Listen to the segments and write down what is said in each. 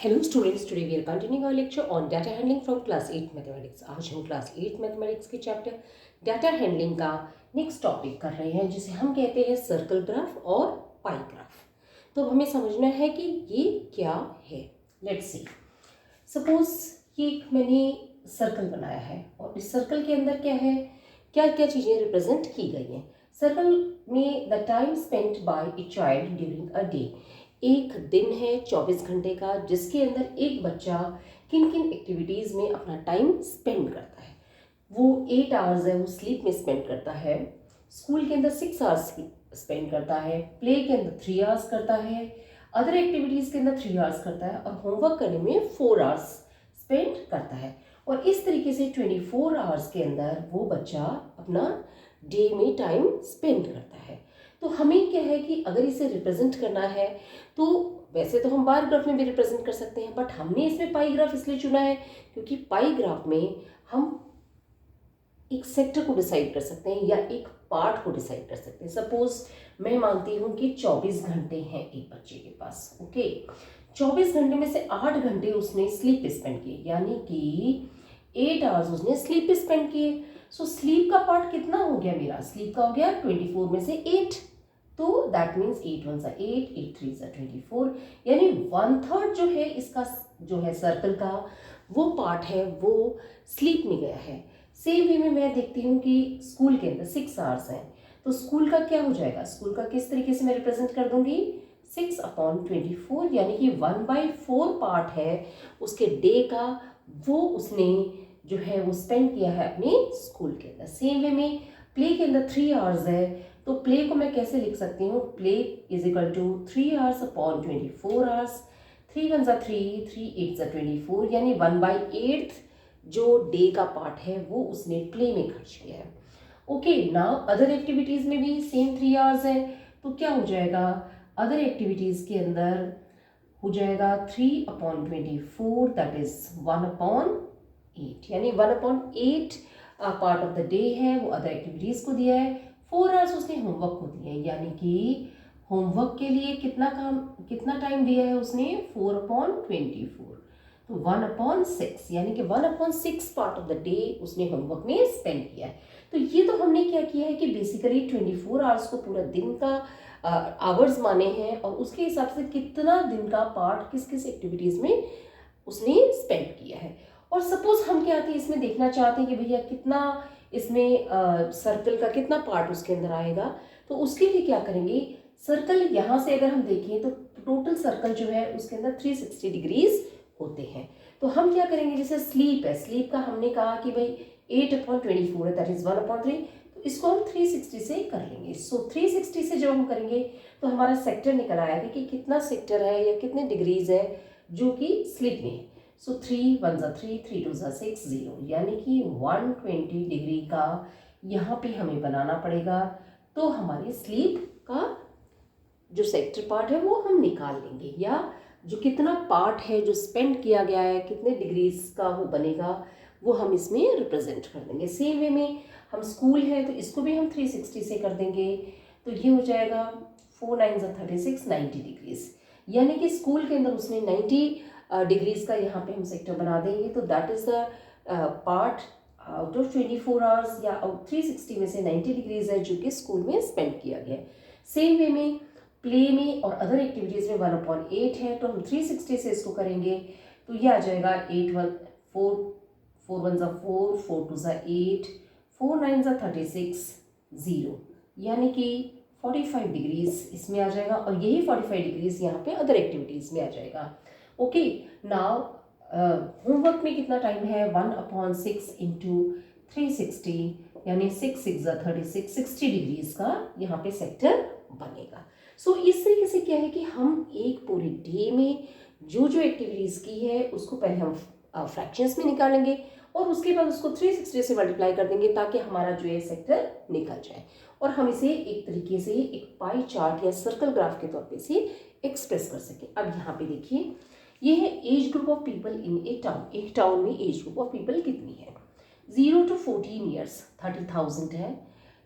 Hello students, today we are continuing our lecture on data handling from class 8 mathematics. आज हम class 8 mathematics के chapter data handling का next topic कर रहे हैं, जिसे हम कहते हैं सर्कल ग्राफ और पाई ग्राफ। तो हमें समझना है कि ये क्या है। लेट्स सी, सपोज ये मैंने सर्कल बनाया है और इस सर्कल के अंदर क्या है, क्या क्या चीज़ें रिप्रेजेंट की गई हैं। सर्कल में the time spent by a child during a day, एक दिन है 24 घंटे का, जिसके अंदर एक बच्चा किन किन एक्टिविटीज़ में अपना टाइम स्पेंड करता है। वो 8 आवर्स है वो स्लीप में स्पेंड करता है, स्कूल के अंदर 6 आवर्स स्पेंड करता है, प्ले के अंदर 3 आवर्स करता है, अदर एक्टिविटीज़ के अंदर 3 आवर्स करता है और होमवर्क करने में 4 आवर्स स्पेंड करता है। और इस तरीके से 24 आवर्स के अंदर वो बच्चा अपना डे में टाइम स्पेंड करता है। तो हमें क्या है कि अगर इसे रिप्रेजेंट करना है तो वैसे तो हम बार ग्राफ में भी रिप्रेजेंट कर सकते हैं, बट हमने इसमें पाई ग्राफ इसलिए चुना है क्योंकि पाई ग्राफ में हम एक सेक्टर को डिसाइड कर सकते हैं या एक पार्ट को डिसाइड कर सकते हैं। सपोज मैं मानती हूँ कि 24 घंटे हैं एक बच्चे के पास, ओके। 24 घंटे में से 8 घंटे उसने स्लीप पे स्पेंड किए, यानी कि 8 आवर्स उसने स्लीप पे स्पेंड किए। सो स्लीप का पार्ट कितना हो गया मेरा, स्लीप का हो गया 24 में से 8, तो दैट मीन्स 8 1 8, 8 3 24, यानी 1/3 जो है इसका जो है सर्कल का वो पार्ट है वो स्लीप में गया है। सेम वे में मैं देखती हूँ कि स्कूल के अंदर 6 आवर्स हैं, तो स्कूल का क्या हो जाएगा, स्कूल का किस तरीके से मैं रिप्रेजेंट कर दूंगी, 6/24, यानी कि 1/4 पार्ट है उसके डे का, वो उसने जो है वो स्पेंड किया है अपने स्कूल के अंदर। सेम वे में प्ले के अंदर 3 आवर्स है, तो प्ले को मैं कैसे लिख सकती हूँ, play is equal to 3 hours upon 24 hours, 3 1 3, 3 8 24, यानी 1/8 जो डे का पार्ट है वो उसने प्ले में खर्च किया है। ओके, नाउ अदर एक्टिविटीज़ में भी सेम 3 आवर्स है, तो क्या हो जाएगा, अदर एक्टिविटीज़ के अंदर हो जाएगा 3/24, दैट इज 1/8, यानी 1/8 पार्ट ऑफ द डे है वो अदर एक्टिविटीज़ को दिया है। 4 आवर्स उसने होमवर्क को दिया है, यानी कि होमवर्क के लिए कितना टाइम दिया है उसने, 4/24, तो 1/6, यानी कि 1/6 पार्ट ऑफ द डे उसने होमवर्क में स्पेंड किया है। तो ये तो हमने क्या किया है कि बेसिकली 24 आवर्स को पूरा दिन का आवर्स माने हैं और उसके हिसाब से कितना दिन का पार्ट किस किस एक्टिविटीज़ में उसने स्पेंड किया है। और सपोज हम क्या आते हैं इसमें देखना चाहते हैं कि भैया कितना इसमें सर्कल का कितना पार्ट उसके अंदर आएगा, तो उसके लिए क्या करेंगे, सर्कल यहाँ से अगर हम देखें तो टोटल सर्कल जो है उसके अंदर 360 डिग्रीज होते हैं। तो हम क्या करेंगे, जैसे स्लीप है, स्लीप का हमने कहा कि भाई 8/24 है, दैट इज 1/3, तो इसको हम 360 से कर लेंगे। सो 360 से जब हम करेंगे तो हमारा सेक्टर निकल आएगा कि कितना सेक्टर है या कितने डिग्रीज है जो कि स्लीप में है। सो 3 1 3, 3 2 6, 0, यानी कि 120 डिग्री का यहाँ पे हमें बनाना पड़ेगा, तो हमारे स्लीप का जो सेक्टर पार्ट है वो हम निकाल लेंगे, या जो कितना पार्ट है जो स्पेंड किया गया है कितने डिग्रीज का वो बनेगा वो हम इसमें रिप्रेजेंट कर देंगे। सेम वे में हम स्कूल है तो इसको भी हम 360 से कर देंगे, तो ये हो जाएगा 4 9 36, 90 डिग्रीज, यानी कि स्कूल के अंदर उसने 90 डिग्रीज का यहाँ पे हम सेक्टर बना देंगे, तो that is the part out of 24 hours या 360 में से 90 डिग्रीज है जो कि स्कूल में स्पेंड किया गया है। सेम वे में प्ले में और अदर एक्टिविटीज़ में 1/8 है, तो हम 360 से इसको करेंगे, तो ये आ जाएगा 8 1 4, 4 1 4, 4 2 8, 4 9 36, 0, यानी कि 45 डिग्रीज इसमें आ जाएगा, और यही 45 डिग्रीज यहाँ पे अदर एक्टिविटीज़ में आ जाएगा। ओके, नाउ होमवर्क में कितना टाइम है, 1/6 इंटू 360, यानी 6 6 36, 60 डिग्रीज का यहाँ पे सेक्टर बनेगा। सो इस तरीके से क्या है कि हम एक पूरे डे में जो जो एक्टिविटीज़ की है उसको पहले हम फ्रैक्शंस में निकालेंगे और उसके बाद उसको 360 से मल्टीप्लाई कर देंगे ताकि हमारा जो है सेक्टर निकल जाए, और हम इसे एक तरीके से एक पाई चार्ट या सर्कल ग्राफ के तौर पे से एक्सप्रेस कर सकें। अब यहाँ पे देखिए, ये है age group of people in A town. एक टाउन में एज ग्रुप ऑफ पीपल कितनी है, 0 to 14 ईयर्स 30,000 है,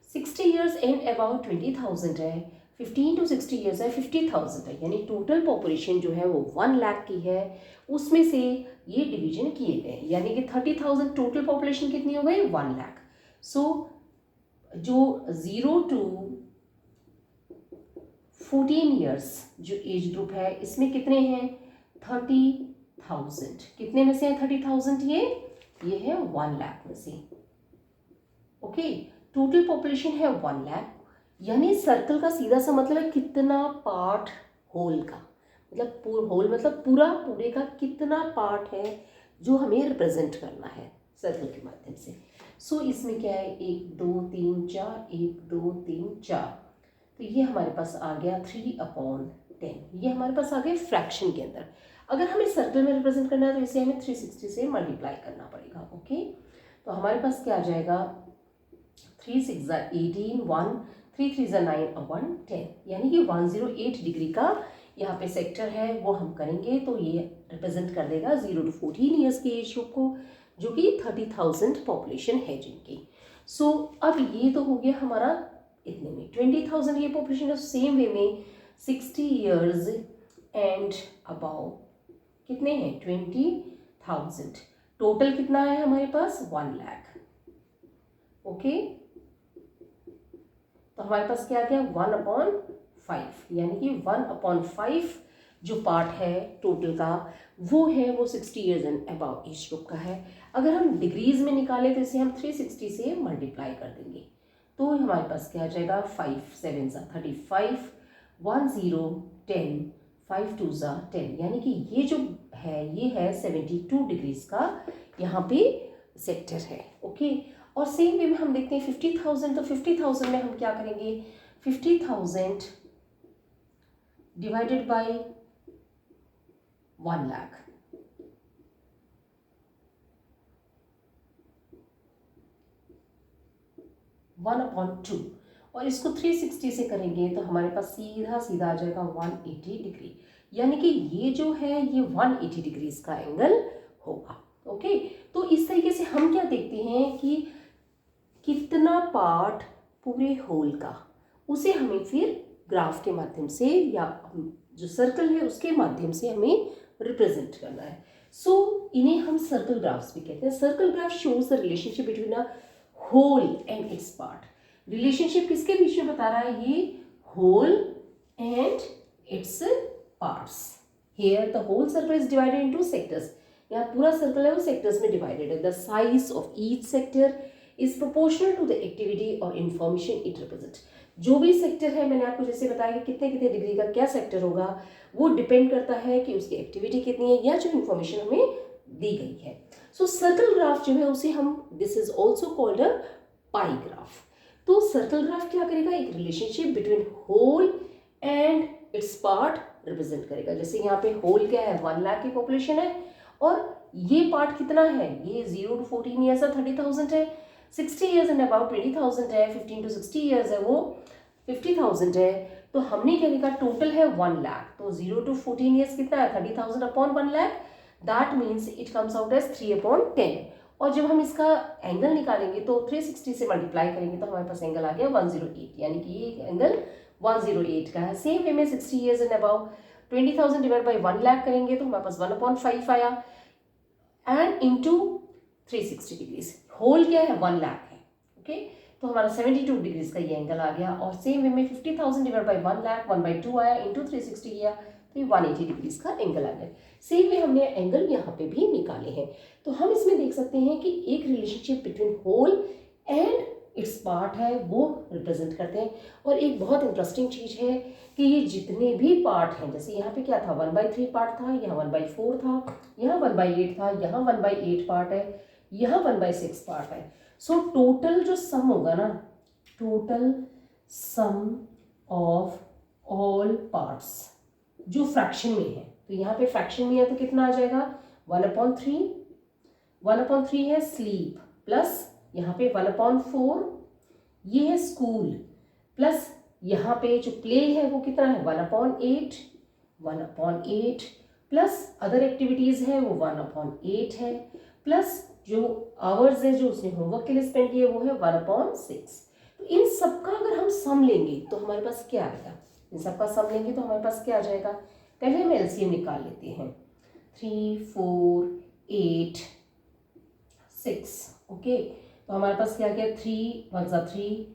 60 ईयर्स एंड अबाउट 20,000 है, 15 to 60 ईयर्स है 50,000 है, यानी टोटल पॉपुलेशन जो है वो 1 लाख की है, उसमें से ये डिवीजन किए गए, यानी कि 30,000 टोटल पॉपुलेशन कितनी हो गई 1 लाख। सो जो 0 to 14 ईयर्स जो एज ग्रुप है इसमें कितने हैं 30,000, कितने में से है 30,000, ये है 1 लाख में से। ओके, टोटल पॉपुलेशन है 1 लाख, यानी सर्कल का सीधा सा मतलब है कितना पार्ट होल का, मतलब होल मतलब पूरा पूरे का कितना पार्ट है जो हमें रिप्रेजेंट करना है सर्कल के माध्यम से। सो इसमें क्या है 1 2 3 4, 1 2 3 4, तो ये हमारे पास आ गया 3/10, ये हमारे पास आ गया फ्रैक्शन के अंदर। अगर हमें सर्कल में रिप्रेजेंट करना है तो इसे हमें 360 से मल्टीप्लाई करना पड़ेगा। ओके, तो हमारे पास क्या आ जाएगा 3 6 18, 1 3 3 9 और 1 10, यानी कि 108 डिग्री का यहाँ पे सेक्टर है वो हम करेंगे, तो ये रिप्रेजेंट कर देगा 0 to 14 ईयर्स के एज ग्रुप को, जो कि 30,000 पॉपुलेशन है जिनकी। सो अब ये तो हो गया हमारा इतने में 20,000 ये पॉपुलेशन है। सेम वे में 60 ईयर्स एंड अबाउ कितने हैं 20,000, टोटल कितना है हमारे पास 1 लाख। ओके, तो हमारे पास क्या आ गया 1/5, यानी कि 1/5 जो पार्ट है टोटल का वो है वो 60 years and above age group का है। अगर हम डिग्रीज में निकालें तो इसे हम 360 से मल्टीप्लाई कर देंगे, तो हमारे पास क्या आ जाएगा 5 7 35, 1 0 10, 5 2 10, यानी कि ये जो है ये है 72 डिग्रीज का यहाँ पे सेक्टर है। ओके, और सेम वे में हम देखते हैं 50,000, तो 50,000 में हम क्या करेंगे 50,000 divided by 1 lakh, one upon 2, और इसको 360 से करेंगे तो हमारे पास सीधा सीधा आ जाएगा 180 डिग्री, यानी कि ये जो है ये 180 डिग्रीज का एंगल होगा। ओके, तो इस तरीके से हम क्या देखते हैं कि कितना पार्ट पूरे होल का, उसे हमें फिर ग्राफ के माध्यम से या जो सर्कल है उसके माध्यम से हमें रिप्रेजेंट करना है। सो इन्हें हम सर्कल ग्राफ्स भी कहते हैं। Circle graph shows the relationship between a whole and its part. Relationship किसके बीच में बता रहा है, ये whole and its parts. Here the whole circle is divided into sectors, यहाँ पूरा सर्कल है वो सेक्टर्स में डिवाइडेड है। The size of each sector is proportional to the activity और इंफॉर्मेशन इट रिप्रेजेंट। जो भी सेक्टर है, मैंने आपको जैसे बताया कि कितने कितने डिग्री का क्या सेक्टर होगा, वो डिपेंड करता है कि उसकी एक्टिविटी कितनी है या जो इंफॉर्मेशन हमें दी गई है। सो सर्कल ग्राफ जो है उसे हम this is also called a pie graph. तो सर्कल ग्राफ क्या करेगा, एक relationship between whole and its part represent करेगा। जैसे यहाँ पे होल क्या है 1 लाख की पॉपुलेशन है, और ये पार्ट कितना है, ये 0 to 14 ईयर्स है 30,000 है, 60 ईयर्स एंड अबाउट 20,000 है, 15 to 60 ईयर्स है वो 50,000 है। तो हमने क्या लिखा, टोटल है 1 लाख, तो 0 to 14 ईयर्स कितना है 30,000 upon 1 lakh, that means it comes out as 3/10। और जब हम इसका एंगल निकालेंगे तो 360 से मल्टीप्लाई करेंगे तो हमारे पास एंगल आ गया 108, यानी कि ये एंगल 108 का है। सेम वे में 60 years and above 20,000 divide by 1 lakh करेंगे तो हमारे पास 1/5 आया, एंड इंटू 360 डिग्रीज। होल क्या है 1 लाख है। ओके, तो हमारा 72 डिग्रीज का ये एंगल आ गया। और सेम वे में 50,000 डिवाइड बाई 1 लाख 1/2 आया, इंटू 360 किया तो ये 180 डिग्रीज का एंगल आ गया। सेम वे हमने एंगल यहाँ पे भी निकाले हैं। तो हम इसमें देख सकते हैं कि एक relationship between whole and its part है वो रिप्रेजेंट करते हैं। और एक बहुत इंटरेस्टिंग चीज़ है कि ये जितने भी पार्ट हैं, जैसे यहाँ पे क्या था 1/3 पार्ट था, यहाँ 1/4 था, यहाँ 1/8 था, यहाँ 1/8 पार्ट है, यहाँ 1/6 पार्ट है। सो टोटल जो सम होगा ना, total sum of all parts जो फ्रैक्शन में है, तो यहाँ पे फ्रैक्शन में है तो कितना आ जाएगा 1/3, 1/3 है स्लीप, प्लस यहाँ पे 1/4 ये है स्कूल, प्लस यहाँ पे जो प्ले है वो कितना है 1/8, 1/8 प्लस अदर एक्टिविटीज़ है वो 1/8 है, प्लस जो आवर्स है जो उसने होमवर्क के लिए स्पेंड किए वो है 1/6। तो इन सबका अगर हम सम लेंगे तो हमारे पास क्या आएगा, इन सबका सम लेंगे तो हमारे पास क्या आ जाएगा, पहले हम एलसीएम निकाल लेते हैं। 3 4 8 6 ओके, तो हमारे पास क्या गया, 3 1 ज़ा 3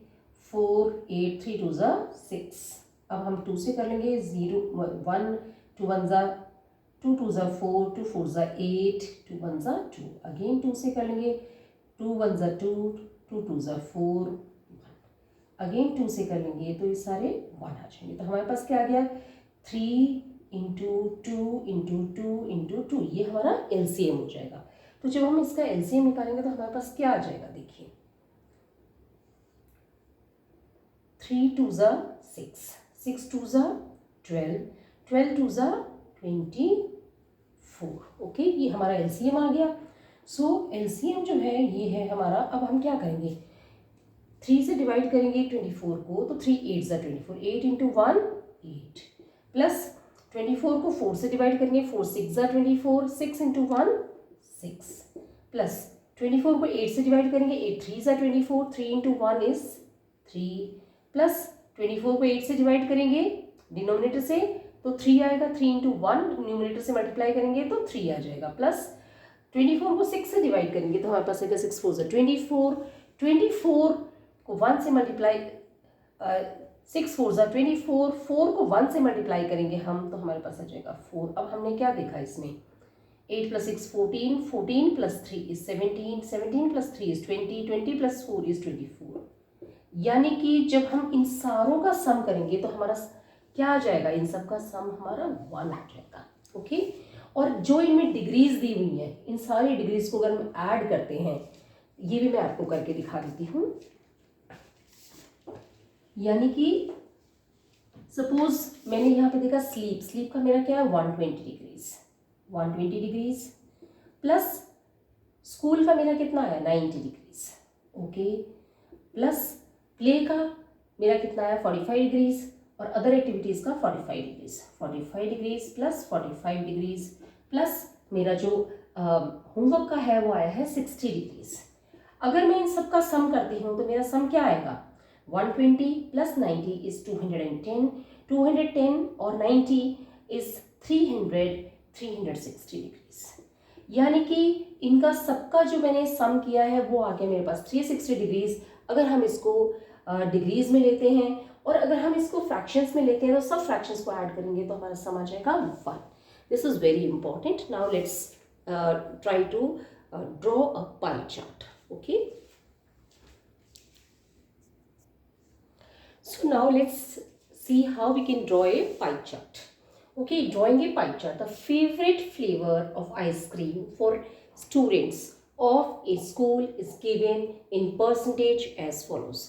4 8 3 2 ज़ा 6। अब हम 2 से कर लेंगे, 0 1 2 1 ज़ा 2 2 ज़ा 4 2 4 ज़ा 8 2 1 ज़ा 2, अगेन 2 से कर लेंगे, 2 1 ज़ा 2 2 2 ज़ा 4 अगेन 2 से कर लेंगे तो ये सारे 1 आ जाएंगे। तो हमारे पास क्या आ गया, 3 इंटू 2 इंटू 2 इंटू 2, ये हमारा एलसीएम हो जाएगा। तो जब हम इसका एलसीएम निकालेंगे तो हमारे पास क्या आ जाएगा, देखिए 3 2 ज़ा 6 6 2 ज़ा 12 12 2 ज़ा 24 ओके, ये हमारा एलसीएम आ गया। सो एलसीएम जो है ये है हमारा। अब हम क्या करेंगे, 3 से डिवाइड करेंगे 24 को, तो 3 8 ज़ा 24 8 इंटू 1 8 प्लस 24 को 4 से डिवाइड करेंगे, 4 6 ज़ा 24 6 इंटू 1 6 प्लस 24 को 8 से डिवाइड करेंगे, 8 3 ज़ा 24 3 इंटू 1 इज 3 प्लस 24 को 8 से डिवाइड करेंगे डिनोमिनेटर से तो 3 आएगा, 3 इंटू 1 न्यूमिनेटर से मल्टीप्लाई करेंगे तो 3 आ जाएगा, प्लस 24 को 6 से डिवाइड करेंगे तो हमारे पास आएगा 6 4 ज़ा 24 24 को 1 से मल्टीप्लाई 6 4 ज़ा 24 4 को 1 से मल्टीप्लाई करेंगे हम तो हमारे पास आ जाएगा 4। अब हमने क्या देखा इसमें, 8 plus 6 14 14 plus 3 is 17 17 plus 3 is 20 20 plus 4 is 24। यानी कि जब हम इन सारों का सम करेंगे तो हमारा क्या आ जाएगा, इन सब का सम हमारा 1 आ जाएगा ओके। और जो इनमें डिग्रीज दी हुई हैं, इन सारी डिग्रीज को अगर हम ऐड करते हैं, ये भी मैं आपको करके दिखा देती हूँ। यानी कि सपोज मैंने यहाँ पे देखा स्लीप का मेरा क्या है 120 डिग्रीज प्लस स्कूल का मेरा कितना है 90 डिग्रीज ओके, प्लस प्ले का मेरा कितना है 45 डिग्रीज और अदर एक्टिविटीज़ का 45 डिग्रीज प्लस 45 डिग्रीज प्लस मेरा जो होमवर्क का है वो आया है 60 डिग्रीज। अगर मैं इन सब का सम करती हूँ तो मेरा सम क्या आएगा, 120 प्लस 90 इज 210 210 और 90 इज 360 डिग्रीज। यानी कि इनका सबका जो मैंने सम किया है वो आ गया मेरे पास 360 डिग्रीज। अगर हम इसको डिग्रीज में लेते हैं और अगर हम इसको फ्रैक्शंस में लेते हैं तो सब फ्रैक्शंस को ऐड करेंगे तो हमारा सम आ जाएगा 1। This is very important. Now let's try to draw a pie chart okay. So now let's see how we can draw a pie chart. Okay, drawing a pie chart. The favorite flavor of ice cream for students of a school is given in percentage as follows.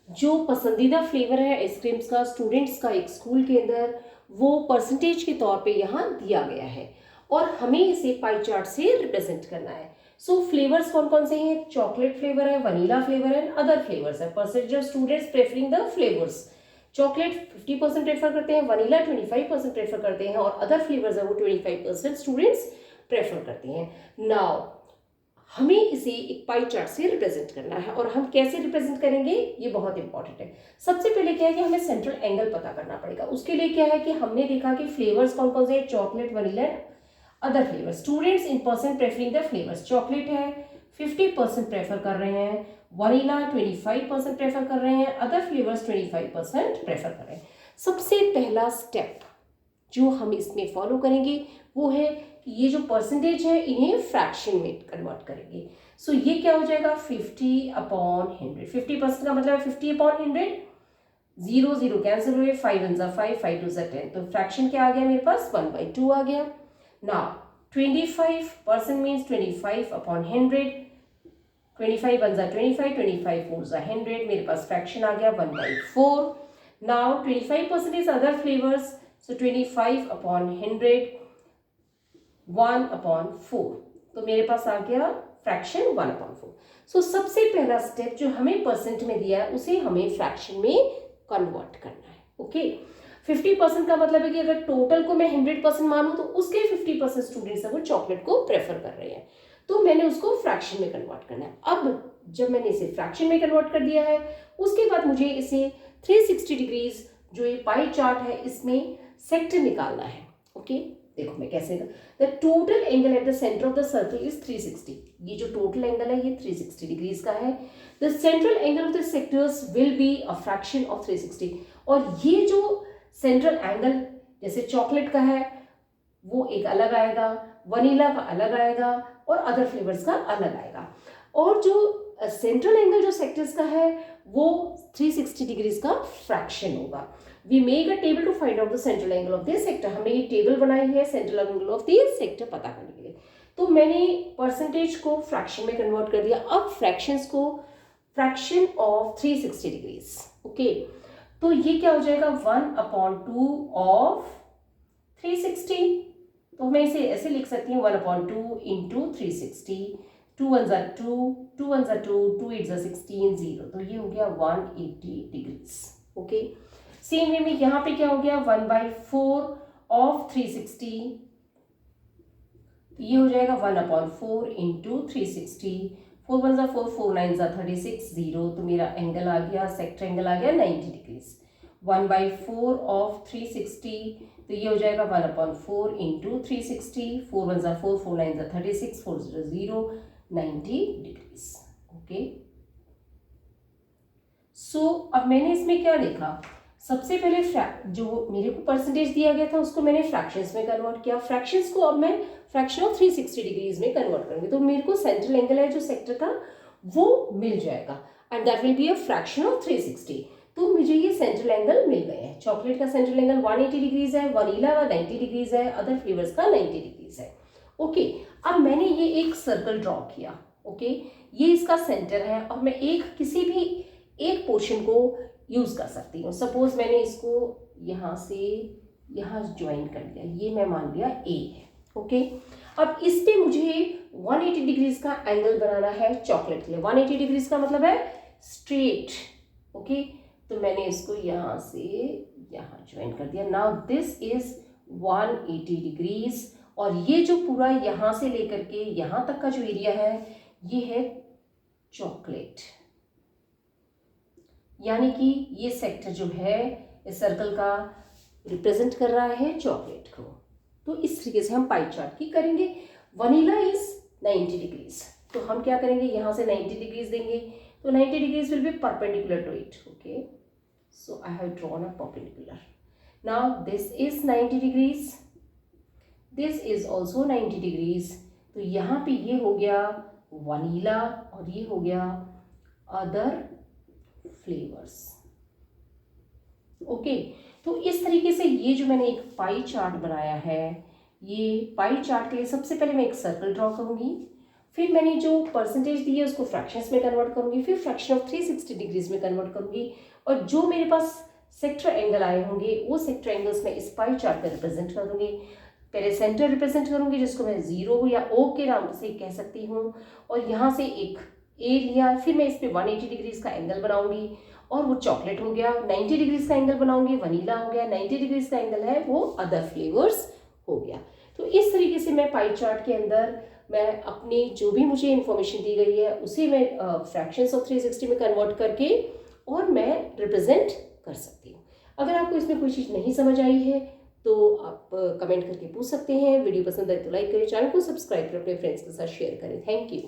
जो पसंदीदा flavour है ice creams का students का एक school के अंदर, वो percentage के तौर पे यहाँ दिया गया है और हमें इसे पाई चार्ट से रिप्रेजेंट करना है। सो फ्लेवर्स कौन कौन से हैं, चॉकलेट फ्लेवर है, वनीला फ्लेवर है, अदर फ्लेवर्स है। Percentage of students preferring the flavours, chocolate 50% prefer करते हैं, वनीला 25% प्रेफर करते हैं और अदर फ्लेवर्स है वो 25% स्टूडेंट्स प्रेफर करते हैं। नाउ हमें इसे एक पाई चार्ट से रिप्रेजेंट करना है और हम कैसे रिप्रेजेंट करेंगे ये बहुत इंपॉर्टेंट है। सबसे पहले क्या है कि हमें सेंट्रल एंगल पता करना पड़ेगा। उसके लिए क्या है कि हमने देखा कि फ्लेवर्स कौन कौन से हैं, chocolate, vanilla, other flavours. Students in percent preferring the flavours, chocolate है 50% प्रेफर कर रहे हैं, वनीला 25% प्रेफर कर रहे हैं, अदर फ्लेवर्स 25% प्रेफर कर रहे हैं। सबसे पहला स्टेप जो हम इसमें फॉलो करेंगे वो है कि ये जो परसेंटेज है इन्हें फ्रैक्शन में कन्वर्ट करेंगे। सो ये क्या हो जाएगा 50/100। 50% का मतलब है 50/100, 0 0 कैंसिल हुए, 5 1 ज़ा 5 5 2 ज़ा 10, तो फ्रैक्शन क्या आ गया मेरे पास 1/2 आ गया। नाउ 25% मीन्स 25/100, 25 1 ज़ा 25 25 4 ज़ा 100, मेरे पास फ्रैक्शन आ गया 1/4। नाउ 25% इज अदर फ्लेवर्स, सो 25/100 1/4, तो मेरे पास आ गया फ्रैक्शन 1/4। सो सबसे पहला स्टेप जो हमें परसेंट में दिया है उसे हमें फ्रैक्शन में कन्वर्ट करना है ओके। 50% का मतलब है कि अगर टोटल को मैं 100% मानूं तो उसके 50% स्टूडेंट्स है वो चॉकलेट को प्रेफर कर रहे हैं, तो मैंने उसको फ्रैक्शन में कन्वर्ट करना है। अब जब मैंने इसे फ्रैक्शन में कन्वर्ट कर दिया है उसके बाद मुझे इसे 360 डिग्रीज जो ये पाई चार्ट है इसमें सेक्टर निकालना है। ओके, देखो मैं कैसे, the total angle at the centre of the circle is 360। ये जो टोटल एंगल है ये 360 डिग्रीज का है। The central angle of the sectors will be a fraction of 360। और ये जो सेंट्रल एंगल जैसे चॉकलेट का है वो एक अलग आएगा, वनीला का अलग आएगा और अदर फ्लेवर्स का अलग आएगा। और जो सेंट्रल एंगल जो सेक्टर्स का है वो 360 डिग्रीज का फ्रैक्शन होगा। We make a table to find out the central angle of this sector. हमने ये टेबल बनाई है central angle of this sector पता करने के लिए। तो मैंने परसेंटेज को फ्रैक्शन में कन्वर्ट कर दिया। अब फ्रैक्शंस को फ्रैक्शन ऑफ 360 डिग्रीज। ओके, तो ये क्या हो जाएगा 1/2 ऑफ 360। तो मैं इसे ऐसे लिख सकती हूँ 1/2 into 360। 2 1s are 2, 2 1s are 2, 2 8s are 16, 0। तो ये हो गया 180 डिग्रीज। ओके, सेम वे में यहाँ पे क्या हो गया 1/4 ऑफ 360। तो ये हो जाएगा 1/4 into 360। 4 1s are 4, 4 9s are 36, 0। तो मेरा एंगल आ गया, सेक्टर एंगल आ गया 90 डिग्रीज। 1/4 ऑफ 360, तो ये हो जाएगा 1/4 into 360। 4 1s are 4, 4 9s are 36, 4 0 0, 90 degrees. Okay, सो अब मैंने इसमें क्या देखा, सबसे पहले जो मेरे को परसेंटेज दिया गया था उसको मैंने फ्रैक्शंस में कन्वर्ट किया। फ्रैक्शंस को अब मैं फ्रैक्शन ऑफ 360 डिग्रीज में कन्वर्ट करूंगी। तो मेरे को सेंट्रल एंगल है जो सेक्टर का वो मिल जाएगा and that will be a fraction of 360। तो मुझे ये सेंट्रल एंगल मिल गए हैं। चॉकलेट का सेंट्रल एंगल 180 डिग्रीज है, वनीला का 90 डिग्रीज है, अदर फ्लेवर्स का 90 डिग्रीज है। ओके, अब मैंने ये एक सर्कल ड्रॉ किया। ओके, ये इसका सेंटर है और मैं किसी भी एक पोर्शन को यूज कर सकती हूँ। सपोज मैंने इसको यहाँ से यहाँ ज्वाइन कर दिया, ये मैं मान लिया ए है। ओके, अब इस पे मुझे 180 डिग्रीज का एंगल बनाना है चॉकलेट के लिए। 180 डिग्रीज का मतलब है स्ट्रेट। ओके, तो मैंने इसको यहाँ से यहाँ ज्वाइन कर दिया। नाउ दिस इज 180 डिग्रीज और ये जो पूरा यहाँ से लेकर के यहाँ तक का जो एरिया है ये है चॉकलेट, यानी कि ये सेक्टर जो है इस सर्कल का रिप्रेजेंट कर रहा है चॉकलेट को। तो इस तरीके से हम पाई चार्ट की करेंगे। वनीला इज 90 डिग्रीज, तो हम क्या करेंगे यहाँ से 90 डिग्रीज देंगे। तो 90 degrees will be perpendicular to it. Okay, so I have drawn a perpendicular. Now this is 90 degrees, this is also 90 degrees. तो यहाँ पे ये हो गया वनीला और ये हो गया अदर फ्लेवर्स। ओके, तो इस तरीके से ये जो मैंने एक पाई चार्ट बनाया है, ये पाई चार्ट के लिए सबसे पहले मैं एक सर्कल ड्रॉ करूंगी, फिर मैंने जो परसेंटेज दी है उसको फ्रैक्शंस में कन्वर्ट करूंगी, फिर फ्रैक्शन ऑफ 360 डिग्रीज में कन्वर्ट करूंगी और जो मेरे पास सेक्टर एंगल आए होंगे वो सेक्टर एंगल्स में इस पाई चार्ट में रिप्रेजेंट कर दूंगी। पहले सेंटर रिप्रेजेंट करूंगी जिसको मैं 0 या O के नाम से कह सकती हूँ, और यहाँ से एक ए लिया, फिर मैं इस पर 180 डिग्रीज का एंगल बनाऊंगी और वो चॉकलेट हो गया। 90 डिग्रीज का एंगल बनाऊंगी, वनीला हो गया। 90 डिग्रीज का एंगल है वो अदर फ्लेवर्स हो गया। तो इस तरीके से मैं पाई चार्ट के अंदर मैं अपनी जो भी मुझे इन्फॉर्मेशन दी गई है उसे मैं फ्रैक्शंस ऑफ 360 में कन्वर्ट करके और मैं रिप्रेजेंट कर सकती हूँ। अगर आपको इसमें कोई चीज़ नहीं समझ आई है तो आप कमेंट करके पूछ सकते हैं। वीडियो पसंद आए तो लाइक करें, चैनल को सब्सक्राइब करें, अपने फ्रेंड्स के साथ शेयर करें। Thank you.